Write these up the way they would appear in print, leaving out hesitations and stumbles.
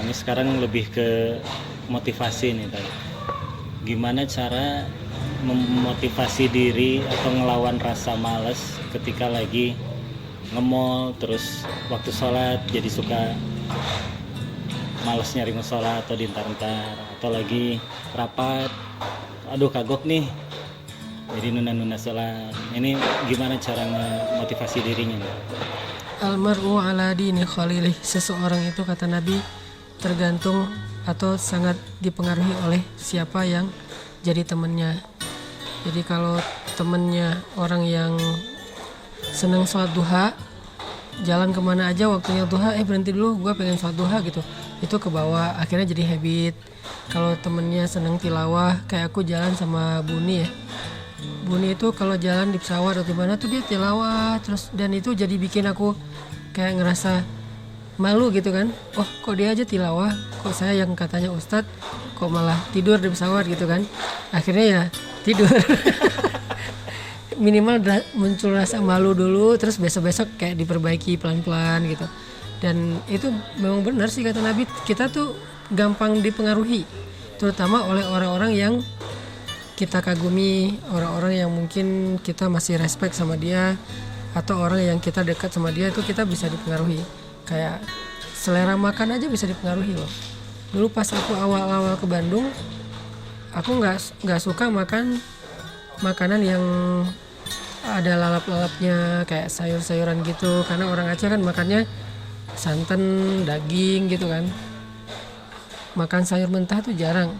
Ini sekarang lebih ke motivasi nih tadi. Gimana cara memotivasi diri atau ngelawan rasa malas ketika lagi nge-mall, terus waktu sholat jadi suka males nyari musola atau diantar-antar, atau lagi rapat, aduh kagok nih, jadi nunda-nunda sholat. Ini gimana cara memotivasi dirinya nih? Almar'u ala dini khalilih. Seseorang itu, kata Nabi, tergantung atau sangat dipengaruhi oleh siapa yang jadi temannya. Jadi kalau temennya orang yang seneng sholat duha, jalan kemana aja waktunya duha, berhenti dulu, gue pengen sholat duha gitu, itu ke bawah, akhirnya jadi habit. Kalau temennya seneng tilawah, kayak aku jalan sama Buni ya, Buni itu kalau jalan di pesawat atau di mana tuh dia tilawah terus, dan itu jadi bikin aku kayak ngerasa malu gitu kan. Oh, kok dia aja tilawah, kok saya yang katanya ustadz kok malah tidur di pesawat gitu kan. Akhirnya ya tidur. Minimal muncul rasa malu dulu, terus besok-besok kayak diperbaiki pelan-pelan gitu. Dan itu memang benar sih kata Nabi, kita tuh gampang dipengaruhi, terutama oleh orang-orang yang kita kagumi, orang-orang yang mungkin kita masih respect sama dia, atau orang yang kita dekat sama dia, itu kita bisa dipengaruhi. Kayak selera makan aja bisa dipengaruhi loh. Dulu pas aku awal-awal ke Bandung, aku nggak suka makan makanan yang ada lalap-lalapnya kayak sayur-sayuran gitu, karena orang Aceh kan makannya santan, daging gitu kan. Makan sayur mentah tuh jarang.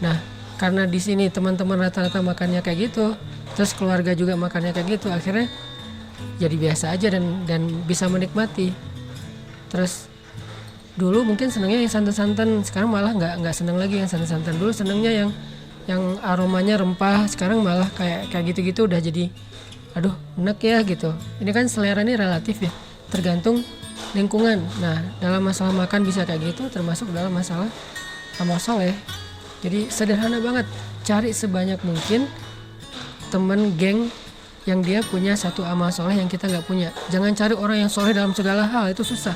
Nah, karena di sini teman-teman rata-rata makannya kayak gitu, terus keluarga juga makannya kayak gitu, akhirnya jadi biasa aja dan bisa menikmati. Terus dulu mungkin senengnya yang santan-santan, sekarang malah nggak seneng lagi yang santan-santan. Dulu senengnya yang aromanya rempah, sekarang malah kayak gitu-gitu udah jadi aduh enak ya gitu. Ini kan selera ini relatif ya, tergantung lingkungan. Nah, dalam masalah makan bisa kayak gitu, termasuk dalam masalah amal soleh. Jadi sederhana banget, cari sebanyak mungkin temen geng yang dia punya satu amal soleh yang kita nggak punya. Jangan cari orang yang soleh dalam segala hal, itu susah.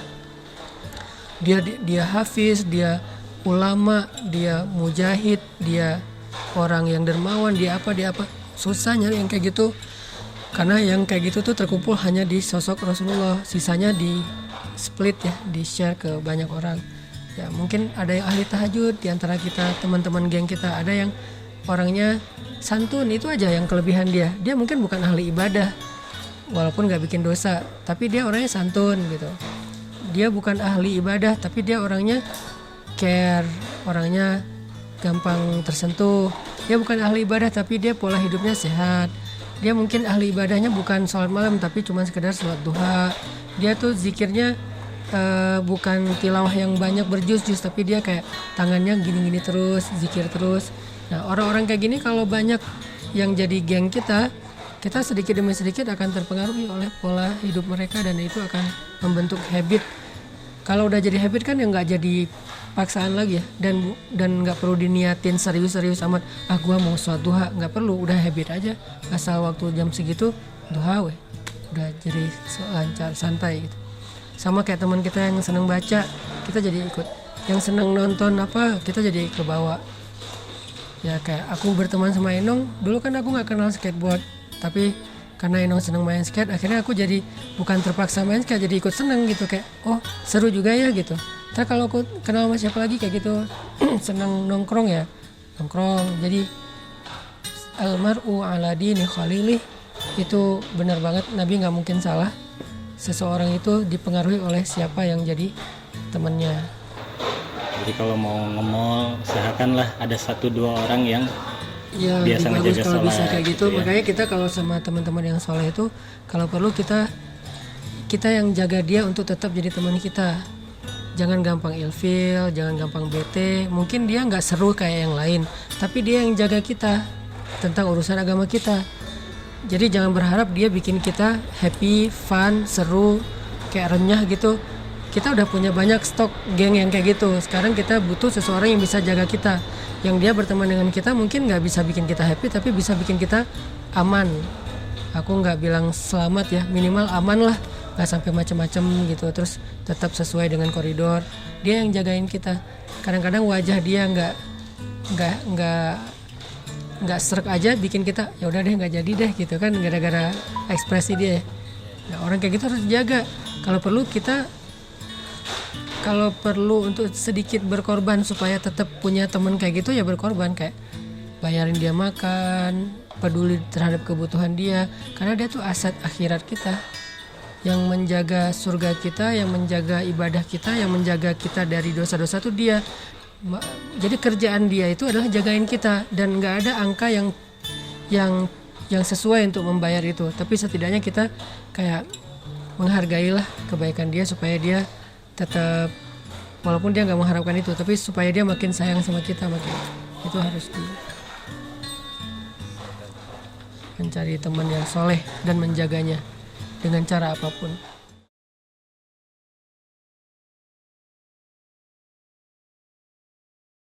Dia hafiz, dia ulama, dia mujahid, dia orang yang dermawan, dia apa. Susah nyari yang kayak gitu, karena yang kayak gitu tuh terkumpul hanya di sosok Rasulullah, sisanya di split ya, di share ke banyak orang. Ya mungkin ada yang ahli tahajud di antara kita, teman-teman geng kita, ada yang orangnya santun, itu aja yang kelebihan dia. Dia mungkin bukan ahli ibadah, walaupun gak bikin dosa, tapi dia orangnya santun gitu. Dia bukan ahli ibadah, tapi dia orangnya care, orangnya gampang tersentuh. Dia bukan ahli ibadah, tapi dia pola hidupnya sehat. Dia mungkin ahli ibadahnya bukan sholat malam, tapi cuma sekedar sholat duha. Dia tuh zikirnya bukan tilawah yang banyak berjus-jus, tapi dia kayak tangannya gini-gini terus, zikir terus. Nah, orang-orang kayak gini kalau banyak yang jadi geng kita sedikit demi sedikit akan terpengaruhi oleh pola hidup mereka, dan itu akan membentuk habit. Kalau udah jadi habit kan ya nggak jadi paksaan lagi ya, dan nggak perlu diniatin serius-serius amat. Gua mau sholat duha, nggak perlu, udah habit aja. Asal waktu jam segitu duha weh, udah jadi lancar, santai gitu. Sama kayak teman kita yang seneng baca, kita jadi ikut. Yang seneng nonton apa, kita jadi kebawa. Ya kayak aku berteman sama Enong, dulu kan aku nggak kenal skateboard, tapi karena Enong seneng main skate, akhirnya aku jadi bukan terpaksa main skate, jadi ikut seneng gitu, kayak oh seru juga ya gitu. Ntar kalau aku kenal sama siapa lagi kayak gitu, seneng nongkrong ya, nongkrong. Jadi almar'u ala dini khalilih, itu benar banget, Nabi nggak mungkin salah. Seseorang itu dipengaruhi oleh siapa yang jadi temannya. Jadi kalau mau nge-mall, usahakanlah ada 1-2 orang yang Ya, biasa lebih bagus ngejaga kalau bisa sholat kayak gitu. ya. Makanya kita kalau sama teman-teman yang soleh itu, kalau perlu kita yang jaga dia untuk tetap jadi teman kita. Jangan gampang ilfil, jangan gampang bete. Mungkin dia nggak seru kayak yang lain, tapi dia yang jaga kita tentang urusan agama kita. Jadi jangan berharap dia bikin kita happy, fun, seru, kayak renyah gitu. Kita udah punya banyak stok geng yang kayak gitu. Sekarang kita butuh seseorang yang bisa jaga kita, yang dia berteman dengan kita mungkin nggak bisa bikin kita happy, tapi bisa bikin kita aman. Aku nggak bilang selamat ya, minimal aman lah. nggak sampai macam-macam gitu, terus tetap sesuai dengan koridor. Dia yang jagain kita. Kadang-kadang wajah dia nggak serak aja bikin kita ya udah deh nggak jadi deh gitu kan, gara-gara ekspresi dia. Nah, orang kayak gitu harus dijaga. Kalau perlu untuk sedikit berkorban supaya tetap punya teman kayak gitu, ya berkorban, kayak bayarin dia makan, peduli terhadap kebutuhan dia, karena dia tuh aset akhirat kita, yang menjaga surga kita, yang menjaga ibadah kita, yang menjaga kita dari dosa-dosa tuh dia. Jadi kerjaan dia itu adalah jagain kita, dan nggak ada angka yang sesuai untuk membayar itu, tapi setidaknya kita kayak menghargailah kebaikan dia supaya dia tetap, walaupun dia nggak mengharapkan itu, tapi supaya dia makin sayang sama kita, makin itu harus mencari teman yang soleh dan menjaganya dengan cara apapun.